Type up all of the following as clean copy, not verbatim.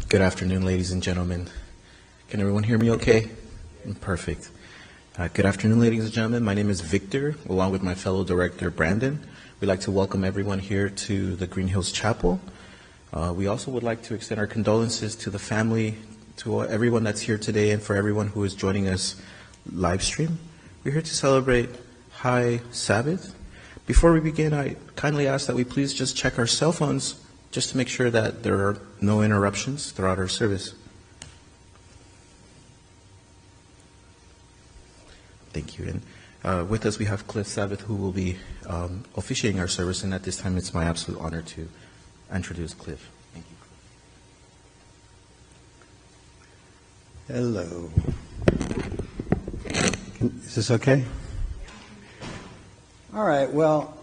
Good afternoon, ladies and gentlemen. Can everyone hear me okay? Perfect. Good afternoon, ladies and gentlemen. My name is Victor, along with my fellow director, Brandon. We'd like to welcome everyone here to the Green Hills Chapel. We also would like to extend our condolences to the family, to everyone that's here today, and for everyone who is joining us live stream. We're here to celebrate Hy Sabath. Before we begin, I kindly ask that we please just check our cell phones just to make sure that there are no interruptions throughout our service. Thank you. And with us we have Hy Sabath, who will be officiating our service, and at this time it's my absolute honor to introduce Cliff. Thank you. Hello. Is this okay? All right. Well,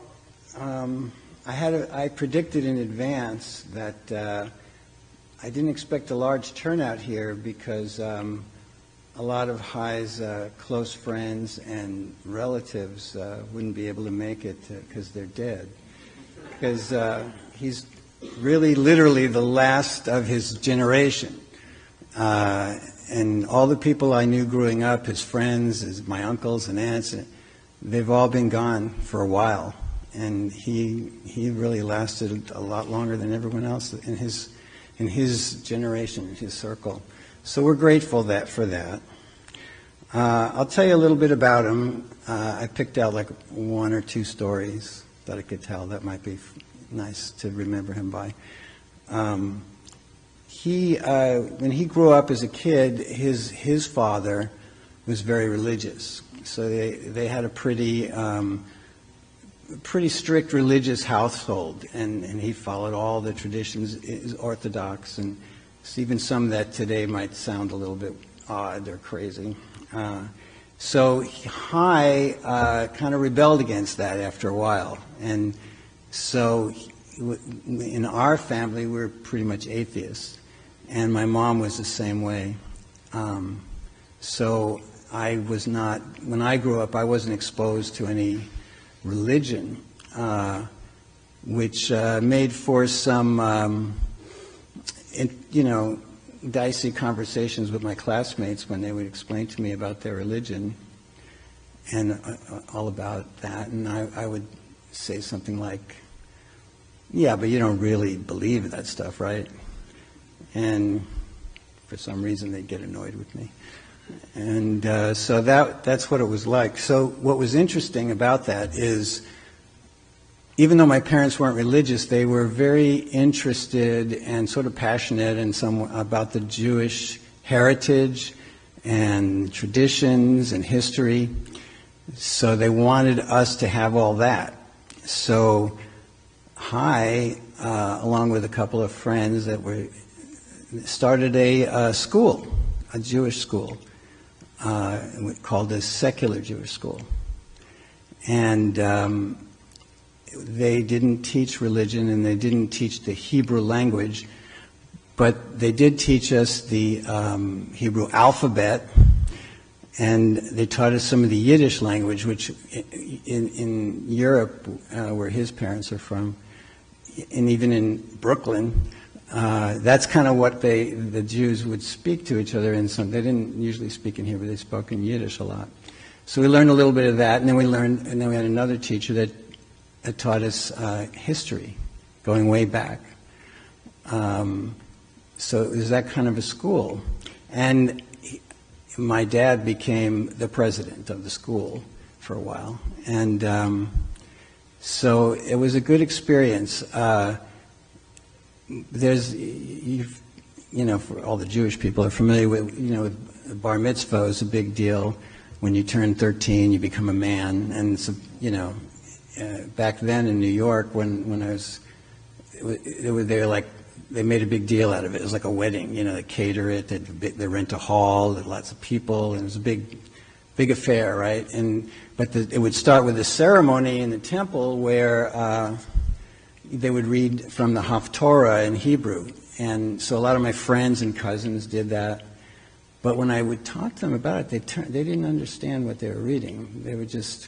I predicted in advance that I didn't expect a large turnout here because a lot of Hy's close friends and relatives wouldn't be able to make it because they're dead. Because he's really literally the last of his generation. And all the people I knew growing up, his friends, my uncles and aunts, they've all been gone for a while. And he really lasted a lot longer than everyone else in his generation, in his circle. So we're grateful for that. I'll tell you a little bit about him. I picked out like one or two stories that I could tell that might be nice to remember him by. When he grew up as a kid, his father was very religious. So they had a pretty strict religious household, and he followed all the traditions, is orthodox, and even some that today might sound a little bit odd or crazy. So Hy kind of rebelled against that after a while, and so in our family we're pretty much atheists, and my mom was the same way. So I was not, when I grew up, I wasn't exposed to any religion, which made for some, dicey conversations with my classmates when they would explain to me about their religion and all about that. And I would say something like, yeah, but you don't really believe that stuff, right? And for some reason they'd get annoyed with me. And so that's what it was like. So what was interesting about that is, even though my parents weren't religious, they were very interested and sort of passionate about the Jewish heritage and traditions and history. So they wanted us to have all that. So Hy, along with a couple of friends started a school, a Jewish school, called a secular Jewish school. And they didn't teach religion, and they didn't teach the Hebrew language, but they did teach us the Hebrew alphabet, and they taught us some of the Yiddish language, which in Europe, where his parents are from, and even in Brooklyn, that's kind of what the Jews would speak to each other in. They didn't usually speak in Hebrew; they spoke in Yiddish a lot. So we learned a little bit of that, and then we had another teacher that taught us history, going way back. So it was that kind of a school, and my dad became the president of the school for a while, and so it was a good experience. For all the Jewish people are familiar with bar mitzvah is a big deal. When you turn 13, you become a man, and it's back then in New York, when I was, they made a big deal out of it. It was like a wedding. They cater it, they rent a hall, lots of people, and it was a big affair, right? But it would start with a ceremony in the temple where they would read from the Haftorah in Hebrew. And so a lot of my friends and cousins did that. But when I would talk to them about it, they didn't understand what they were reading. They were just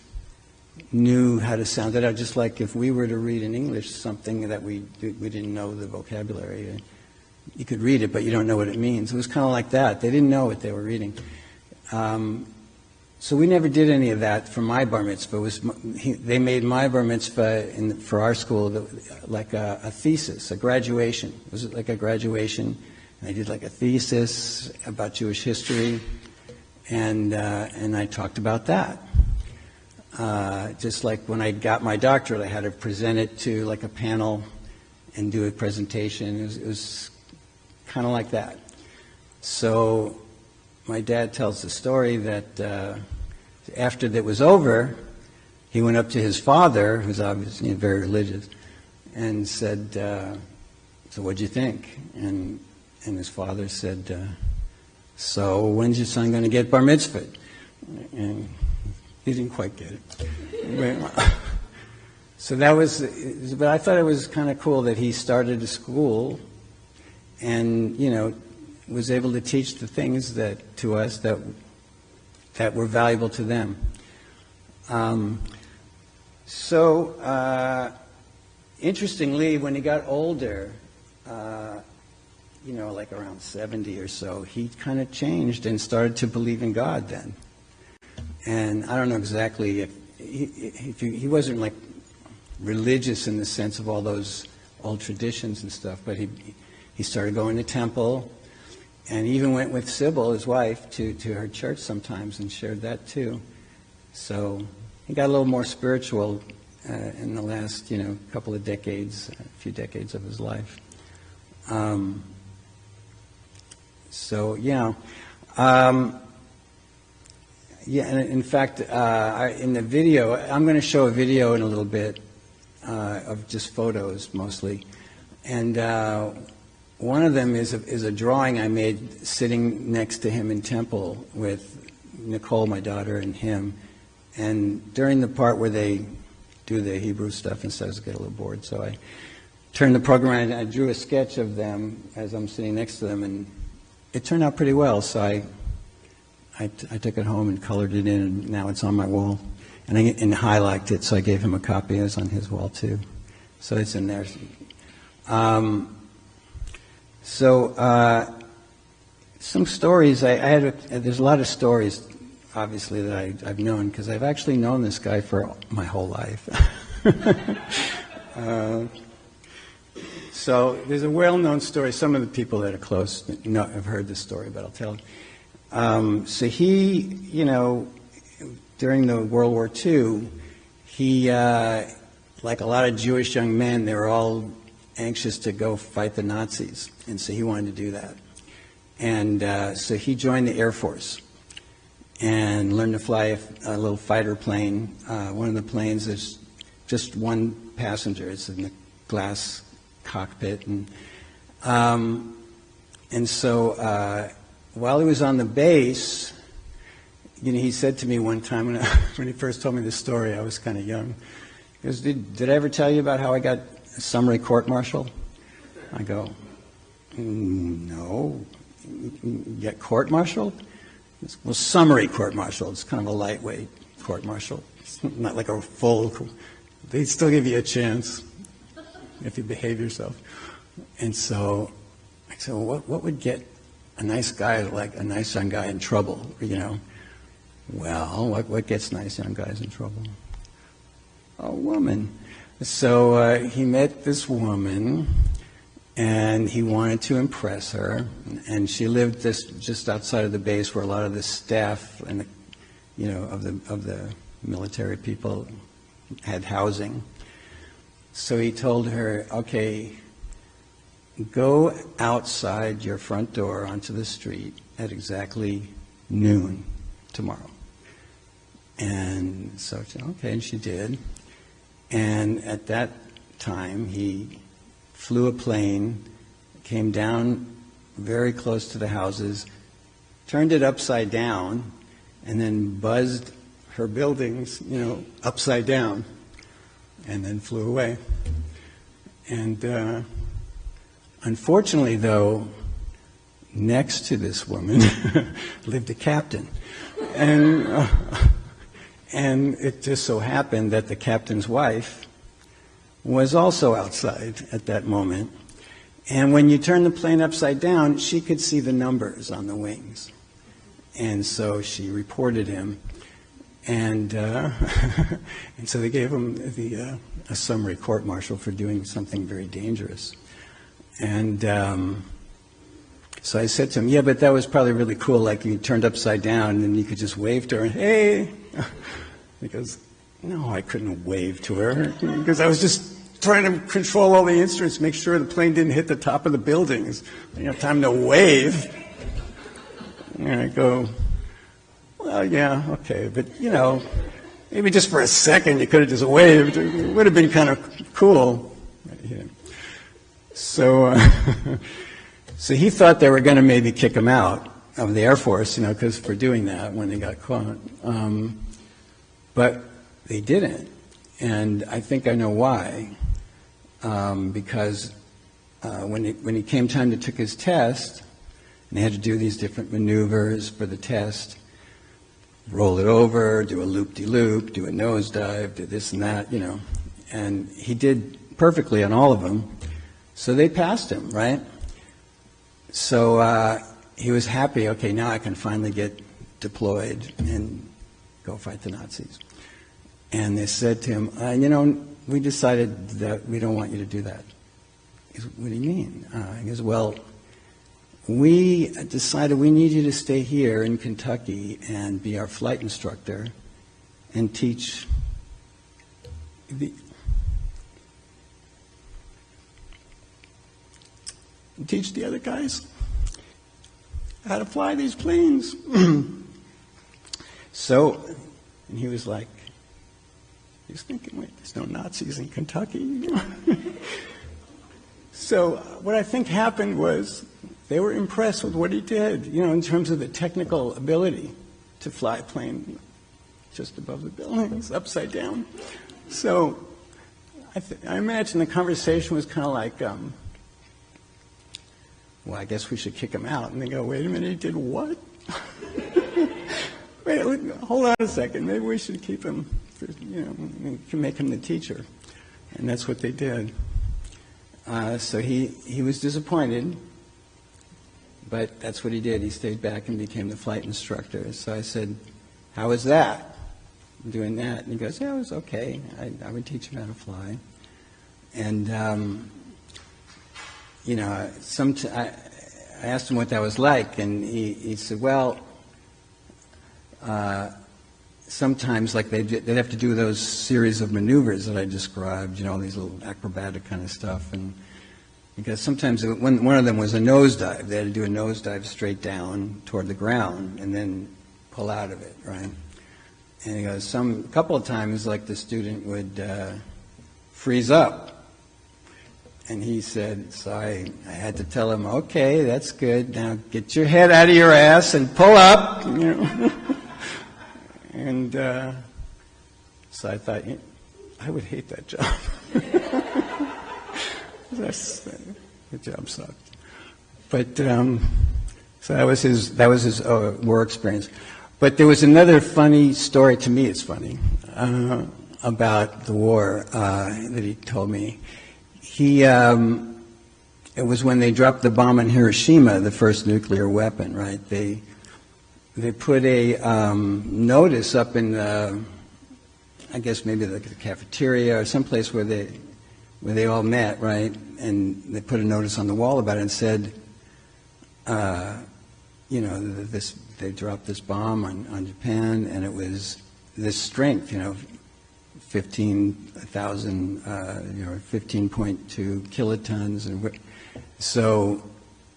knew how to sound it out, just like if we were to read in English something that we didn't know the vocabulary. you could read it, but you don't know what it means. It was kind of like that. They didn't know what they were reading. So we never did any of that for my bar mitzvah. They made my bar mitzvah for our school like a thesis, a graduation. It was like a graduation. And I did like a thesis about Jewish history, and I talked about that. Just like when I got my doctorate, I had to present it to like a panel and do a presentation. It was kind of like that. So my dad tells the story that after that was over, he went up to his father, who's obviously very religious, and said, so what'd you think? And his father said, so when's your son going to get bar mitzvah? And he didn't quite get it. So that was, but I thought it was kind of cool that he started a school and, you know, was able to teach the things that to us that were valuable to them. Interestingly, when he got older, you know, like around 70 or so, he kind of changed and started to believe in God then. And I don't know exactly if he wasn't like religious in the sense of all those old traditions and stuff, but he started going to temple. And he even went with Sybil, his wife, to her church sometimes and shared that too. So he got a little more spiritual in the last, you know, couple of decades, a few decades of his life. And in fact, in the video, I'm going to show a video in a little bit of just photos mostly. And one of them is a drawing I made sitting next to him in temple with Nicole, my daughter, and him. And during the part where they do the Hebrew stuff and stuff, I get a little bored. So I turned the program around and I drew a sketch of them as I'm sitting next to them. And it turned out pretty well. So I took it home and colored it in, and now it's on my wall. And Hy liked it, so I gave him a copy. It was on his wall too. So it's in there. Some stories, there's a lot of stories, obviously, that I've known, because I've actually known this guy for my whole life. So there's a well-known story. Some of the people that are close have heard this story, but I'll tell it. So he, you know, during the World War II, he, like a lot of Jewish young men, they were all anxious to go fight the Nazis, and so he wanted to do that. And so he joined the Air Force and learned to fly a little fighter plane. One of the planes is just one passenger. It's in the glass cockpit. And so while he was on the base, you know, he said to me one time when he first told me this story, I was kind of young. He goes, did I ever tell you about how I got summary court-martial? I go, no. You get court-martialed? Well, summary court-martial. It's kind of a lightweight court-martial. It's not like a full. They still give you a chance if you behave yourself. And so I said, well, what would get a nice guy, like a nice young guy, in trouble? You know, well, what gets nice young guys in trouble? A woman. So he met this woman, and he wanted to impress her, and she lived just outside of the base where a lot of the staff and of the military people had housing. So he told her, okay, go outside your front door onto the street at exactly noon tomorrow. And so she said, okay, and she did. And at that time, he flew a plane, came down very close to the houses, turned it upside down, and then buzzed her buildings, upside down, and then flew away. And unfortunately, though, next to this woman lived a captain. And it just so happened that the captain's wife was also outside at that moment. And when you turn the plane upside down, she could see the numbers on the wings. And so she reported him. And, and so they gave him a summary court-martial for doing something very dangerous. And so I said to him, yeah, but that was probably really cool, like you turned upside down and you could just wave to her, hey. He goes, no, I couldn't wave to her because I was just trying to control all the instruments, make sure the plane didn't hit the top of the buildings. I didn't have time to wave. And I go, well, yeah, okay, but, you know, maybe just for a second you could have just waved. It would have been kind of cool. Yeah. So, so he thought they were going to maybe kick him out of the Air Force, you know, because for doing that when they got caught. But they didn't, and I think I know why. Because when it came time to take his test, and they had to do these different maneuvers for the test, roll it over, do a loop-de-loop, do a nosedive, do this and that, you know. And he did perfectly on all of them, so they passed him, right? So he was happy, okay, now I can finally get deployed and go fight the Nazis. And they said to him, you know, we decided that we don't want you to do that. He goes, what do you mean? He goes, well, we decided we need you to stay here in Kentucky and be our flight instructor and teach the other guys how to fly these planes. So, and he was like, he was thinking, wait, there's no Nazis in Kentucky. So what I think happened was they were impressed with what he did, you know, in terms of the technical ability to fly a plane just above the buildings, upside down. So I imagine the conversation was kind of like, well, I guess we should kick him out. And they go, wait a minute, he did what? Wait, hold on a second. Maybe we should keep him, you know, we can make him the teacher. And that's what they did. So he was disappointed, but that's what he did. He stayed back and became the flight instructor. So I said, how was that, doing that? And he goes, yeah, it was okay. I would teach him how to fly. And, you know, I asked him what that was like, and he said, well, sometimes, like, they'd have to do those series of maneuvers that I described, you know, these little acrobatic kind of stuff, and because sometimes one of them was a nosedive. They had to do a nosedive straight down toward the ground and then pull out of it, right? And he goes, a couple of times, like, the student would freeze up. And he said, so I had to tell him, okay, that's good. Now get your head out of your ass and pull up, you know. And so I thought, I would hate that job. The job sucked. But so that was his war experience. But there was another funny story, to me it's funny, about the war that he told me. It was when they dropped the bomb on Hiroshima, the first nuclear weapon, right? They put a notice up in the, I guess maybe the cafeteria or someplace where they all met, right? And they put a notice on the wall about it and said, you know, they dropped this bomb on Japan, and it was this strength, you know, 15,000, you know, 15.2 kilotons, and so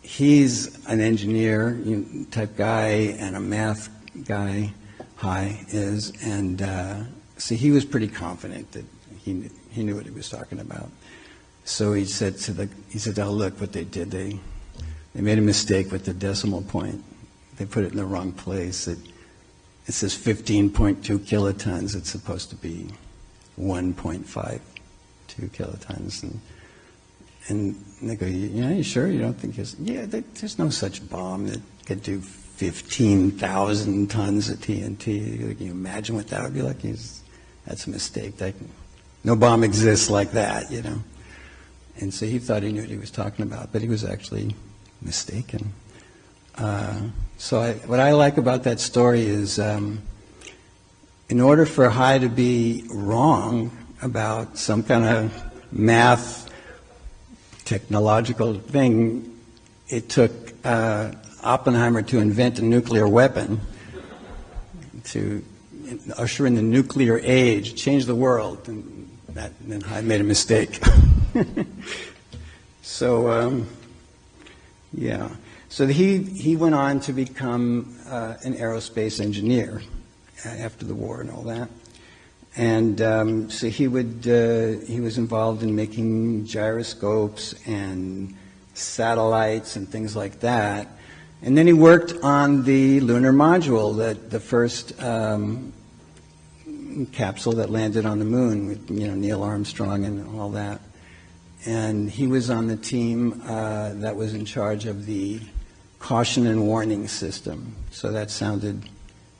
he's an engineer type guy and a math guy. Hy is, and so he was pretty confident that he knew what he was talking about. So he said, "Oh, look what they did. They made a mistake with the decimal point. They put it in the wrong place. It says 15.2 kilotons. It's supposed to be 1.52 kilotons." And they go, "Yeah, you sure? You don't think it's..." "Yeah, there's no such bomb that could do 15,000 tons of TNT. Can you imagine what that would be like?" That's a mistake. No bomb exists like that, you know. And so he thought he knew what he was talking about, but he was actually mistaken. What I like about that story is, in order for Hy to be wrong about some kind of math technological thing, it took Oppenheimer to invent a nuclear weapon to usher in the nuclear age, change the world, and then Hy made a mistake. So he went on to become an aerospace engineer after the war and all that. And so he was involved in making gyroscopes and satellites and things like that. And then he worked on the lunar module, the first capsule that landed on the moon with Neil Armstrong and all that. And he was on the team that was in charge of the caution and warning system. So that sounded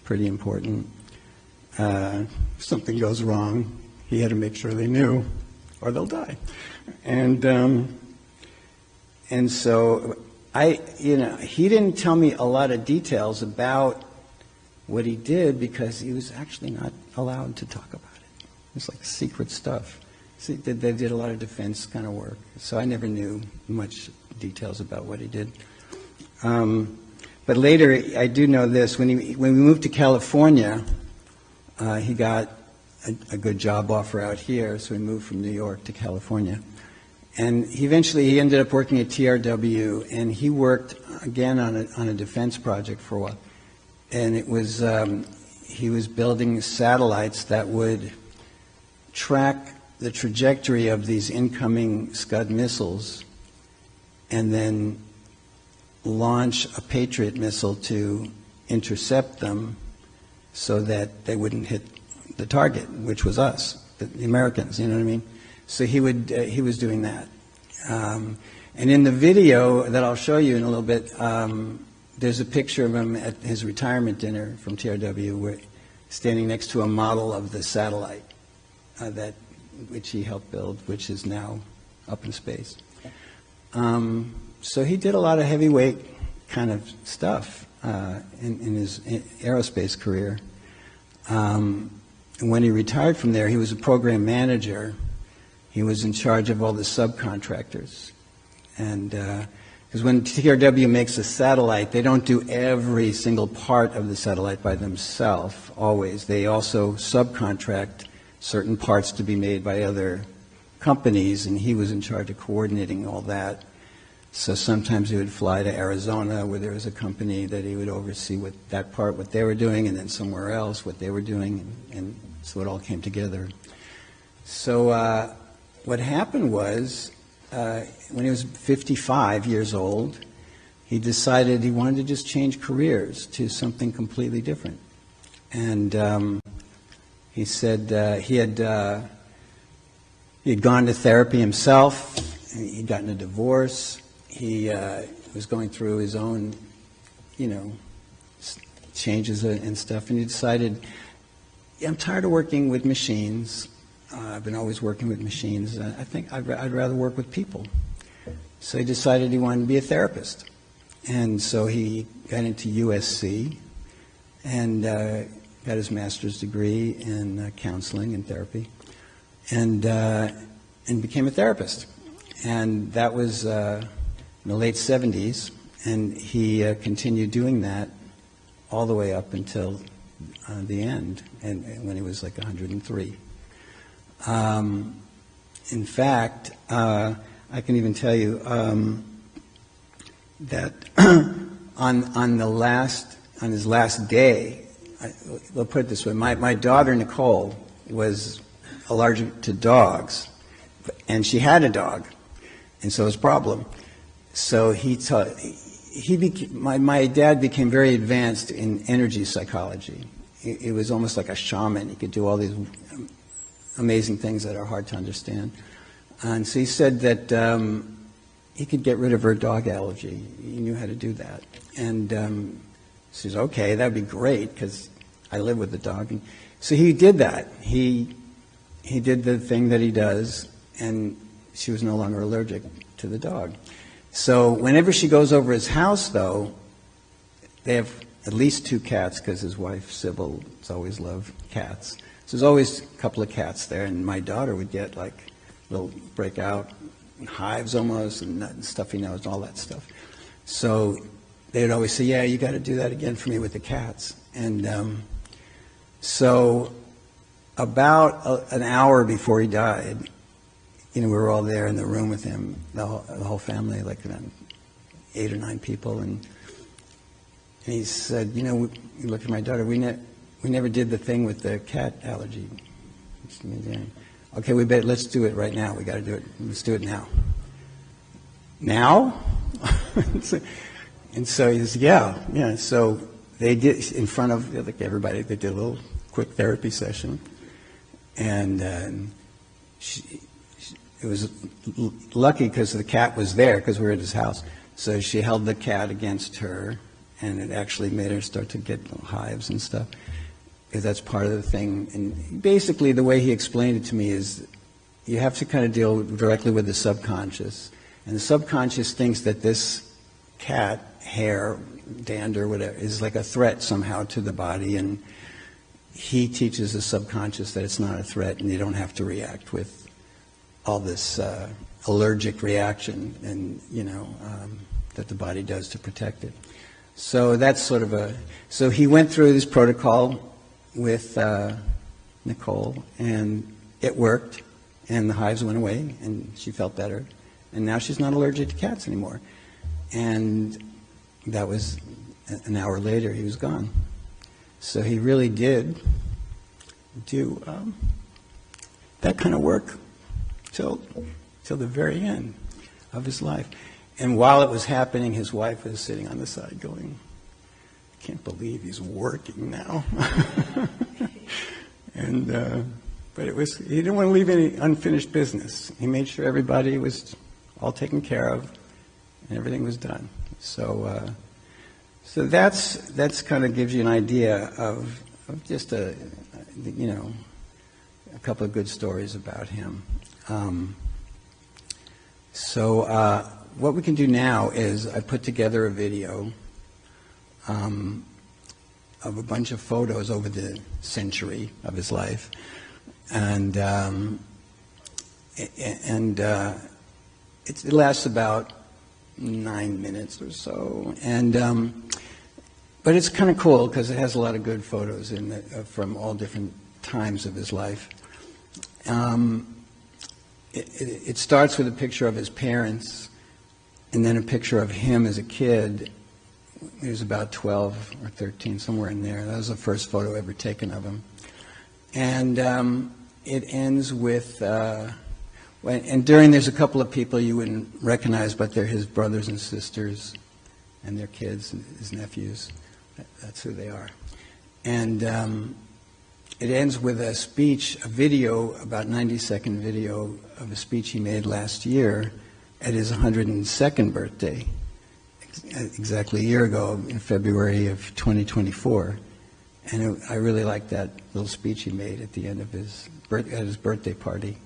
pretty important. If something goes wrong, he had to make sure they knew, or they'll die. And so he didn't tell me a lot of details about what he did because he was actually not allowed to talk about it. It was like secret stuff. See, they did a lot of defense kind of work, so I never knew much details about what he did. But later, I do know this. When we moved to California, he got a good job offer out here, so we moved from New York to California. And he ended up working at TRW, and he worked again on a defense project for a while. And it was he was building satellites that would track the trajectory of these incoming Scud missiles, and then launch a Patriot missile to intercept them, so that they wouldn't hit the target, which was us, the Americans. You know what I mean? So he was doing that. And in the video that I'll show you in a little bit, there's a picture of him at his retirement dinner from TRW, standing next to a model of the satellite which he helped build, which is now up in space. So he did a lot of heavyweight kind of stuff in his aerospace career. And when he retired from there, he was a program manager. He was in charge of all the subcontractors. And because when TRW makes a satellite, they don't do every single part of the satellite by themselves, always. They also subcontract certain parts to be made by other companies, and he was in charge of coordinating all that. So sometimes he would fly to Arizona, where there was a company that he would oversee what they were doing, and then somewhere else what they were doing, and so it all came together. So what happened was, when he was 55 years old, he decided he wanted to just change careers to something completely different. And he said he had gone to therapy himself. He'd gotten a divorce. He was going through his own, changes and stuff. And he decided, I'm tired of working with machines. I've been always working with machines. I think I'd rather work with people. So he decided he wanted to be a therapist. And so he got into USC and got his master's degree in counseling and therapy, and became a therapist. And that was in the late 70s, and he continued doing that all the way up until the end, and when he was like 103. In fact, I can even tell you that on his last day, I'll put it this way: my daughter Nicole was allergic to dogs, and she had a dog, and so it was a problem. So my dad became very advanced in energy psychology. It was almost like a shaman. He could do all these amazing things that are hard to understand. And so he said that he could get rid of her dog allergy. He knew how to do that. And she says, okay, that'd be great, because I live with the dog. And so he did that. He did the thing that he does, and she was no longer allergic to the dog. So whenever she goes over his house, though, they have at least 2 cats because his wife, Sybil, has always loved cats. So there's always a couple of cats there, and my daughter would get like little breakout hives almost, and stuffy nose and all that stuff. So they'd always say, yeah, you got to do that again for me with the cats. And so about an hour before he died, we were all there in the room with him, the whole family, like 8 or 9 people, and he said, we looked at my daughter, we never did the thing with the cat allergy. Okay, let's do it right now. We got to do it. Let's do it now. Now? And so he said, yeah. So they did, in front of everybody, they did a little quick therapy session. And it was lucky because the cat was there because we were at his house. So she held the cat against her, and it actually made her start to get little hives and stuff, because that's part of the thing. And basically the way he explained it to me is you have to kind of deal directly with the subconscious. And the subconscious thinks that this cat hair, dander, whatever, is like a threat somehow to the body, and he teaches the subconscious that it's not a threat and you don't have to react with all this allergic reaction and that the body does to protect it. So that's sort of so he went through this protocol with Nicole, and it worked, and the hives went away, and she felt better, and now she's not allergic to cats anymore. And that was an hour later, he was gone. So he really did do that kind of work till the very end of his life. And while it was happening, his wife was sitting on the side going, I can't believe he's working now. But he didn't want to leave any unfinished business. He made sure everybody was all taken care of and everything was done. So that's kind of gives you an idea of just a couple of good stories about him. What we can do now is I put together a video of a bunch of photos over the century of his life, and it lasts about 9 minutes or so, but it's kind of cool because it has a lot of good photos in it from all different times of his life. It starts with a picture of his parents, and then a picture of him as a kid. He was about 12 or 13, somewhere in there. That was the first photo ever taken of him. And it ends with, and during there's a couple of people you wouldn't recognize, but they're his brothers and sisters and their kids, and his nephews. That's who they are. And it ends with a speech, a video, about 90-second video of a speech he made last year at his 102nd birthday, exactly a year ago in February of 2024. And I really liked that little speech he made at the end of his birthday party.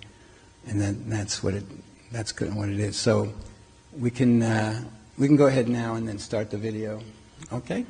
And then that's what it is. So we can go ahead now and then start the video. Okay?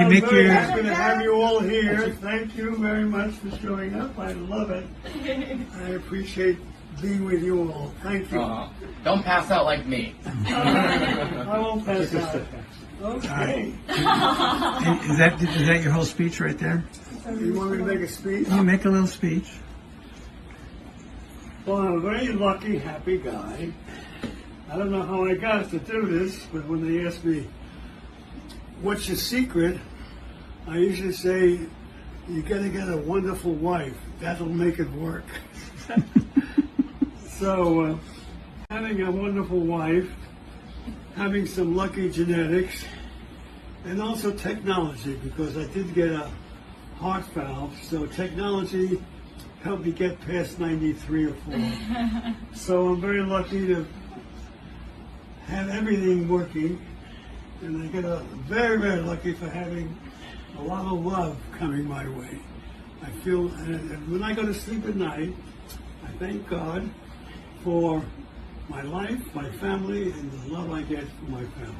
I'm make very your... happy to have you all here. Thank you very much for showing up. I love it. I appreciate being with you all. Thank you. Don't pass out like me. I won't pass out. Okay. And is that your whole speech right there? You want me to make a speech? You make a little speech. Well, I'm a very lucky, happy guy. I don't know how I got to do this, but when they ask me, what's your secret? I usually say, you got to get a wonderful wife. That'll make it work. So, having a wonderful wife, having some lucky genetics, and also technology, because I did get a heart valve, so technology helped me get past 93 or 4. So I'm very lucky to have everything working, and I get very, very lucky for having a lot of love coming my way. I feel, and when I go to sleep at night, I thank God for my life, my family, and the love I get from my family.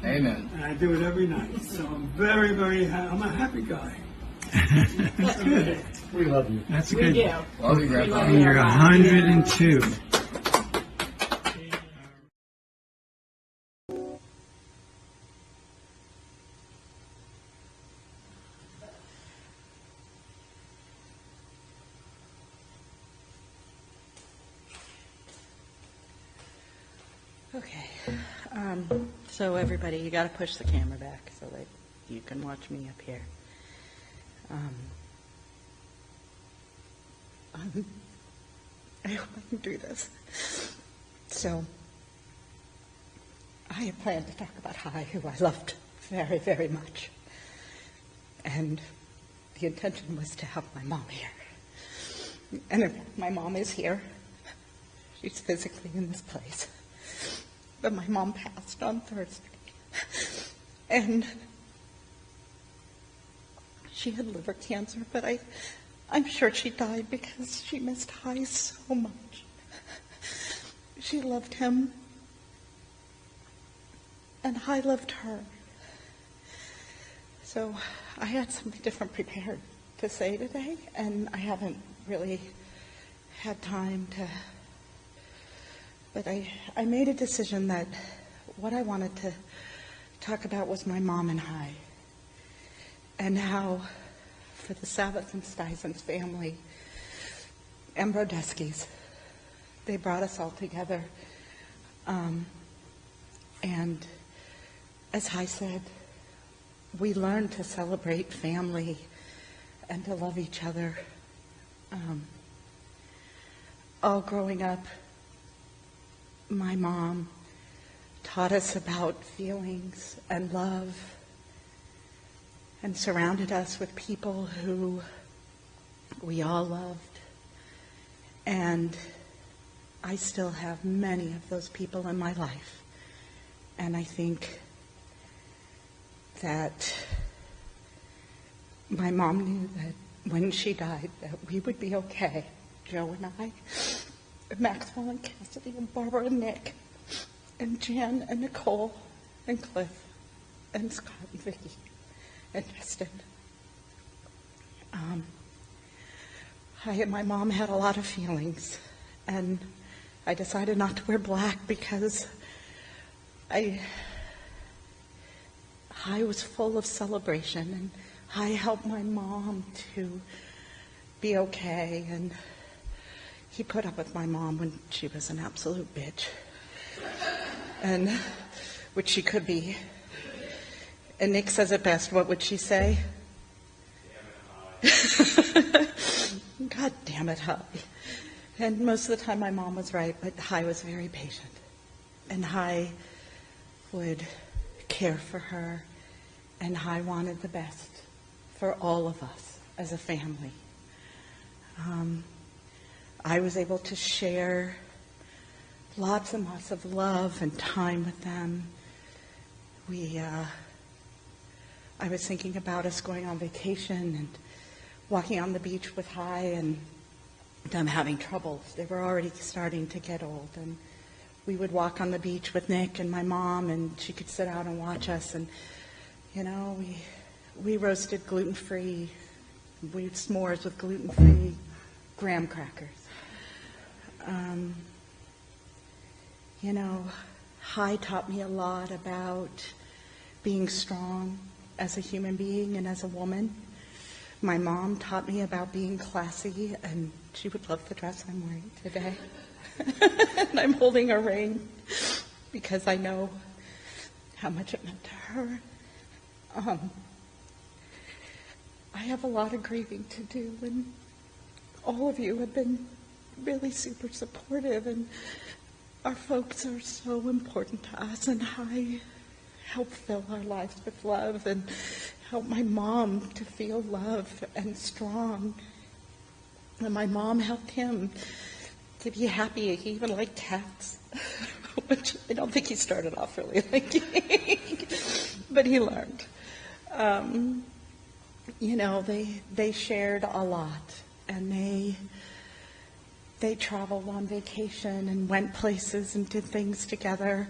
Amen. And I do it every night. So I'm very, very happy. I'm a happy guy. That's good. We love you. That's We good. do. Love you, Grandpa. And you're 102. Okay. So everybody, you got to push the camera back so that you can watch me up here. I hope I can do this. So, I had planned to talk about Hy, who I loved very, very much. And the intention was to have my mom here. And in fact, my mom is here. She's physically in this place. But my mom passed on Thursday. And she had liver cancer, but I'm sure she died because she missed Hy so much. She loved him, and Hy loved her. So I had something different prepared to say today, and I haven't really had time to, but I made a decision that what I wanted to talk about was my mom and Hy, and how for the Sabath and Stuyvesant family and Brodeskis, they brought us all together. And as Hy said, we learned to celebrate family and to love each other. All growing up, my mom taught us about feelings and love and surrounded us with people who we all loved. And I still have many of those people in my life. And I think that my mom knew that when she died that we would be okay. Joe and I, and Maxwell and Cassidy and Barbara and Nick, and Jan and Nicole and Cliff and Scott and Vicki and Justin. Hy and my mom had a lot of feelings, and I decided not to wear black because Hy was full of celebration, and Hy helped my mom to be okay, and he put up with my mom when she was an absolute bitch, and which she could be. And Nick says it best. What would she say? God damn it, Hy. And most of the time my mom was right, but Hy was very patient. And Hy would care for her, and Hy wanted the best for all of us as a family. I was able to share lots and lots of love and time with them. I was thinking about us going on vacation and walking on the beach with Hy and them having troubles. They were already starting to get old, and we would walk on the beach with Nick and my mom, and she could sit out and watch us, and we roasted gluten-free, we s'mores with gluten-free graham crackers. You know, Hy taught me a lot about being strong as a human being and as a woman. My mom taught me about being classy, and she would love the dress I'm wearing today. And I'm holding a ring because I know how much it meant to her. I have a lot of grieving to do, and all of you have been really super supportive, and our folks are so important to us, and Hy helped fill our lives with love and help my mom to feel love and strong. And my mom helped him to be happy. He even liked cats, which I don't think he started off really liking, but he learned. You know, they shared a lot, and they traveled on vacation and went places and did things together.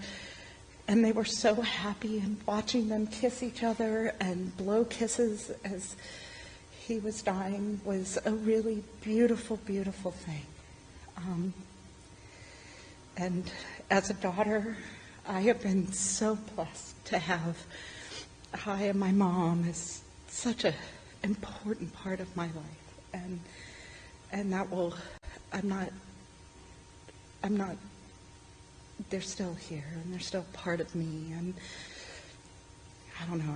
And they were so happy, and watching them kiss each other and blow kisses as he was dying was a really beautiful, beautiful thing. And as a daughter, I have been so blessed to have Hy and my mom as such an important part of my life. And that will, I'm not, they're still here, and they're still part of me, and I don't know,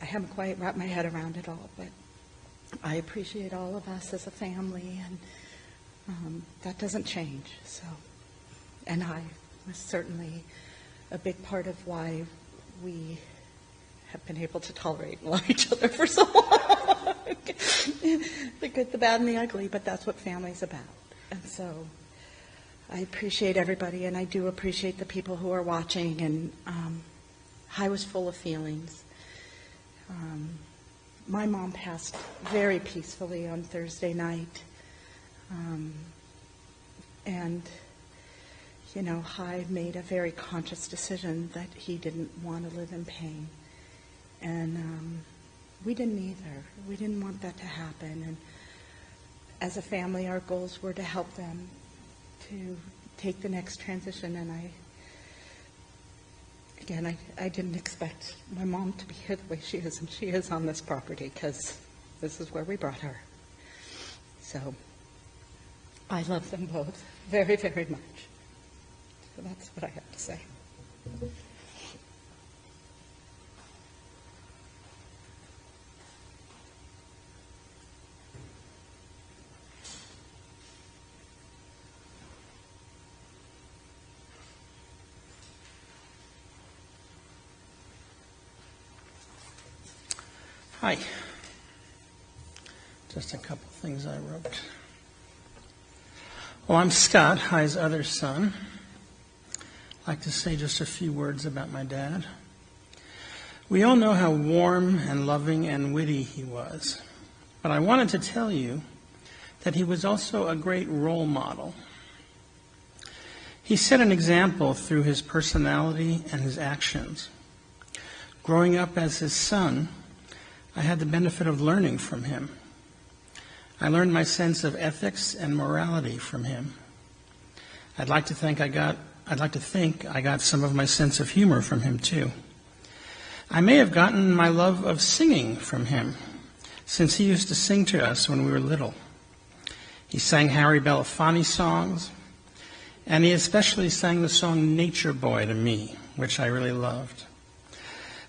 I haven't quite wrapped my head around it all, but I appreciate all of us as a family, and that doesn't change, so, and I was certainly a big part of why we have been able to tolerate and love each other for so long. The good, the bad, and the ugly, but that's what family's about, and so I appreciate everybody, and I do appreciate the people who are watching, and Hy was full of feelings. My mom passed very peacefully on Thursday night, and, you know, Hy made a very conscious decision that he didn't want to live in pain, and we didn't either. We didn't want that to happen, and as a family, our goals were to help them to take the next transition, and I didn't expect my mom to be here the way she is, and she is on this property because this is where we brought her. So I love them both very, very much. So that's what I have to say. Hi. Just a couple things I wrote. Well, I'm Scott, Hy's other son. I'd like to say just a few words about my dad. We all know how warm and loving and witty he was, but I wanted to tell you that he was also a great role model. He set an example through his personality and his actions. Growing up as his son, I had the benefit of learning from him. I learned my sense of ethics and morality from him. I'd like to think I got some of my sense of humor from him too. I may have gotten my love of singing from him, since he used to sing to us when we were little. He sang Harry Belafonte songs, and he especially sang the song Nature Boy to me, which I really loved.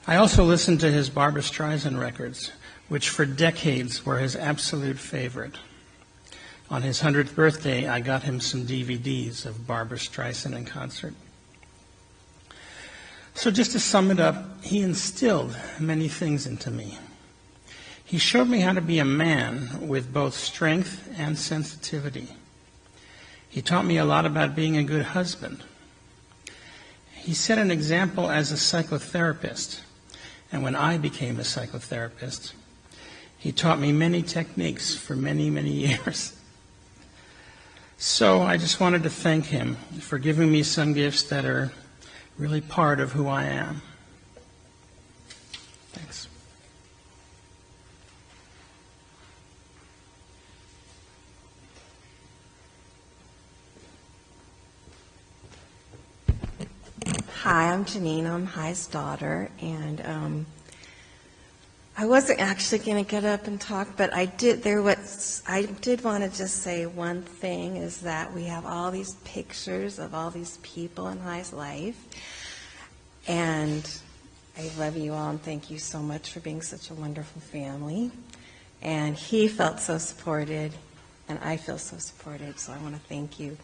I also listened to his Barbra Streisand records, which for decades were his absolute favorite. On his 100th birthday, I got him some DVDs of Barbra Streisand in concert. So just to sum it up, he instilled many things into me. He showed me how to be a man with both strength and sensitivity. He taught me a lot about being a good husband. He set an example as a psychotherapist. And when I became a psychotherapist, he taught me many techniques for many, many years. So I just wanted to thank him for giving me some gifts that are really part of who I am. Thanks. Hi, I'm Janine. I'm Hy's daughter, and I wasn't actually going to get up and talk, but I did. I did want to just say one thing: is that we have all these pictures of all these people in Hy's life, and I love you all, and thank you so much for being such a wonderful family. And he felt so supported, and I feel so supported. So I want to thank you.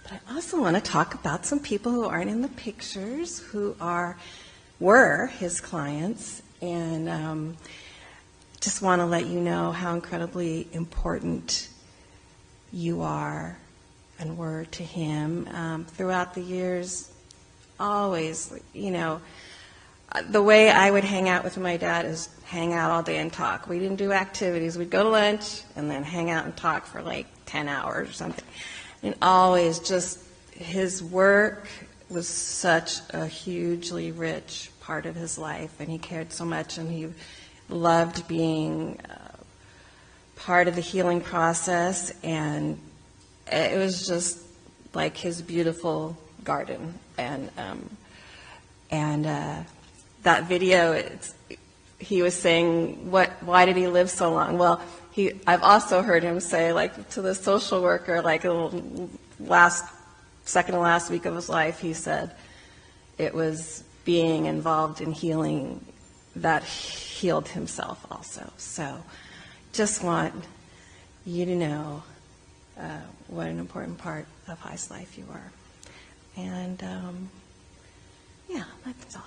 But I also want to talk about some people who aren't in the pictures, who were his clients, and just want to let you know how incredibly important you are and were to him throughout the years. Always, the way I would hang out with my dad is hang out all day and talk. We didn't do activities. We'd go to lunch and then hang out and talk for like 10 hours or something. And always just his work was such a hugely rich part of his life, and he cared so much, and he loved being part of the healing process, and it was just like his beautiful garden. And that video, he was saying, why did he live so long? Well, I've also heard him say, like, to the social worker, like, second to last week of his life, he said it was being involved in healing that healed himself also. So just want you to know what an important part of Hy's life you are. And, yeah, that's all.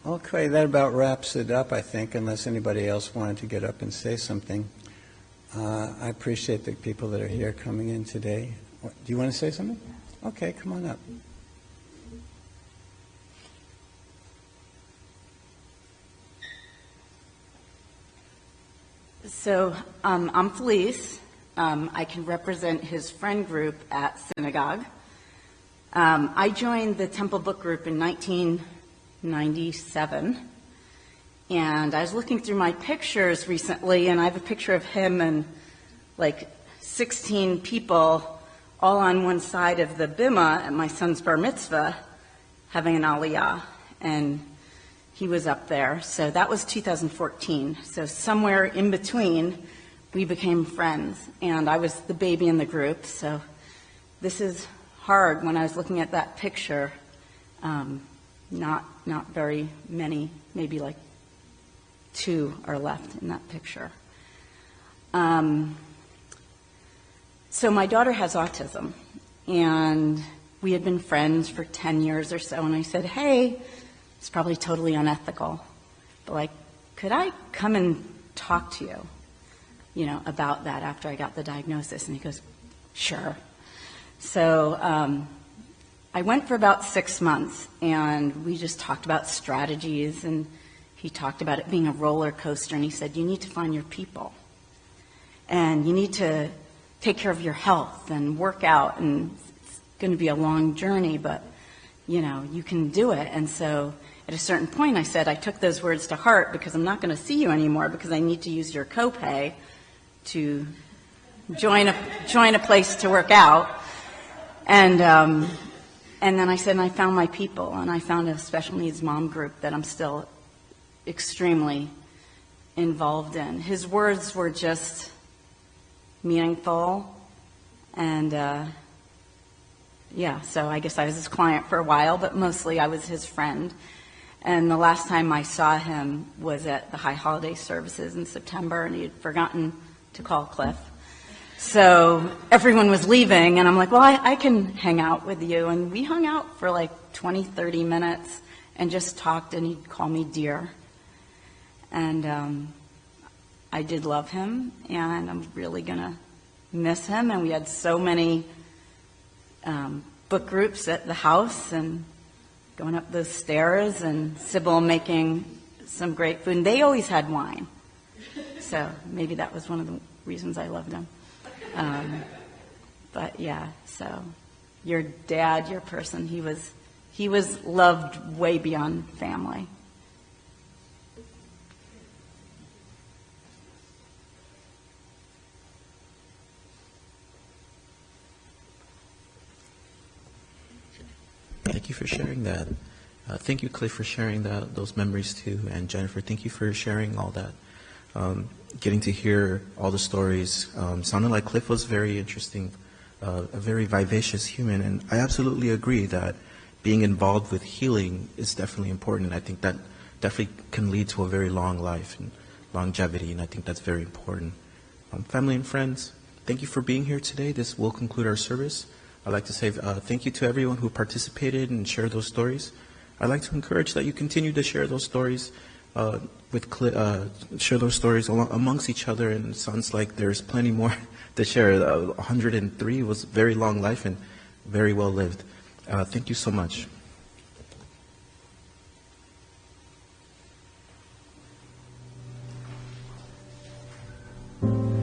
Okay, that about wraps it up, I think, unless anybody else wanted to get up and say something. I appreciate the people that are here coming in today. Do you want to say something? Okay, come on up. So I'm Felice. I can represent his friend group at synagogue. I joined the Temple Book Group in 1997, and I was looking through my pictures recently, and I have a picture of him and like 16 people all on one side of the bima at my son's bar mitzvah having an aliyah, and he was up there. So that was 2014. So somewhere in between, we became friends, and I was the baby in the group. So this is hard. When I was looking at that picture, not very many, maybe like 2 are left in that picture. So my daughter has autism, and we had been friends for 10 years or so, and I said, hey, it's probably totally unethical, but like, could I come and talk to you, about that after I got the diagnosis? And he goes, sure. So I went for about 6 months, and we just talked about strategies, and he talked about it being a roller coaster, and he said, you need to find your people, and you need to take care of your health and work out, and it's going to be a long journey, but, you can do it. And so at a certain point, I said, I took those words to heart, because I'm not going to see you anymore, because I need to use your copay to join a place to work out. And then I said, and I found my people, and I found a special needs mom group that I'm still extremely involved in. His words were just meaningful, and so I guess I was his client for a while, but mostly I was his friend. And the last time I saw him was at the High Holiday services in September, and he had forgotten to call Cliff. So everyone was leaving, and I'm like, well, I can hang out with you. And we hung out for like 20, 30 minutes and just talked, and he'd call me dear. And I did love him, and I'm really going to miss him. And we had so many book groups at the house, and going up those stairs, and Sybil making some great food. And they always had wine. So maybe that was one of the reasons I loved him. But yeah, so your dad, your person, he was He was loved way beyond family. Thank you for sharing that. Thank you, Cliff, for sharing those memories too. And Jennifer, thank you for sharing all that. Getting to hear all the stories sounded like Cliff was very interesting, a very vivacious human. And I absolutely agree that being involved with healing is definitely important. And I think that definitely can lead to a very long life and longevity. And I think that's very important. Family and friends, thank you for being here today. This will conclude our service. I'd like to say thank you to everyone who participated and shared those stories. I'd like to encourage that you continue to share those stories share those stories amongst each other. And it sounds like there's plenty more to share. 103 was a very long life and very well lived. Thank you so much.